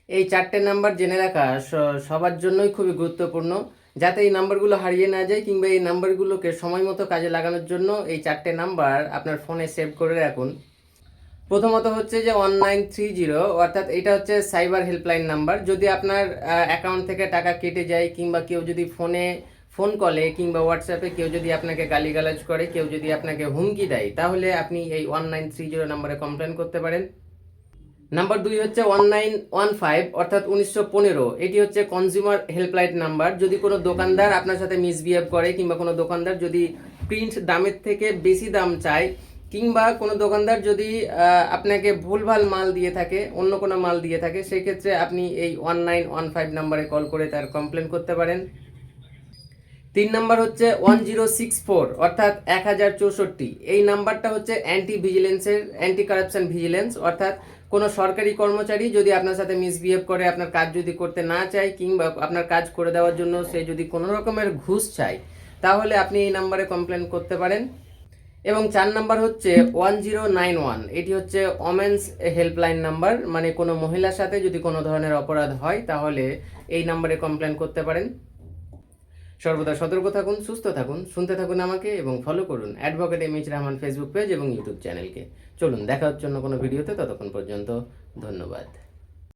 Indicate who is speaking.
Speaker 1: এই 4টে নাম্বার জেনে রাখা সবার জন্যই খুবই গুরুত্বপূর্ণ, যাতে এই নাম্বারগুলো হারিয়ে না যায় কিংবা এই নাম্বারগুলোকে সময় মতো কাজে লাগানোর জন্য এই 4টে নাম্বার আপনার ফোনে সেভ করে রাখুন। প্রথমত হচ্ছে যে 1930, অর্থাৎ এটা হচ্ছে সাইবার হেল্পলাইন নাম্বার। যদি আপনার অ্যাকাউন্ট থেকে টাকা কেটে যায় কিংবা কেউ যদি ফোন কলে কিংবা হোয়াটসঅ্যাপে কেউ যদি আপনাকে গালিগালাজ করে, কেউ যদি আপনাকে হুমকি দেয়, তাহলে আপনি এই 1930 নাম্বারে কমপ্লেন করতে পারেন। নাম্বার 2 হচ্ছে 1915, অর্থাৎ 1915। এটি হচ্ছে কনজিউমার হেল্পলাইন নাম্বার। যদি কোনো দোকানদার আপনার সাথে মিসবিহেভ করে কিংবা কোনো দোকানদার যদি প্রিন্ট দামের থেকে বেশি দাম চায় কিংবা কোনো দোকানদার যদি আপনাকে ভুলভাল মাল দিয়ে থাকে, অন্য কোনো মাল দিয়ে থাকে, সেই ক্ষেত্রে আপনি এই 1915 নাম্বারে কল করে তার কমপ্লেন করতে পারেন। 3 নাম্বার হচ্ছে 1064, অর্থাৎ 1064। এই নাম্বারটা হচ্ছে অ্যান্টি কারাপশন ভিজিলেন্স, অর্থাৎ কোনো সরকারি কর্মচারী যদি আপনার সাথে মিসবিহেভ করে, আপনার কাজ যদি করতে না চায় কিংবা আপনার কাজ করে দেওয়ার জন্য সে যদি কোনো রকমের ঘুষ চায়, তাহলে আপনি এই নাম্বারে কমপ্লেন করতে পারেন। এবং 4 নাম্বার হচ্ছে 1091। এটি হচ্ছে ওমেন্স হেল্পলাইন নাম্বার, মানে কোনো মহিলার সাথে যদি কোনো ধরনের অপরাধ হয় তাহলে এই নাম্বারে কমপ্লেন করতে পারেন। সর্বদা সতর্ক থাকুন, সুস্থ থাকুন, শুনতে থাকুন আমাকে এবং ফলো করুন advocate MH Rahman Facebook page এবং ইউটিউব চ্যানেলকে। চলুন দেখা হচ্ছে অন্য কোনো ভিডিওতে, ততক্ষণ পর্যন্ত ধন্যবাদ।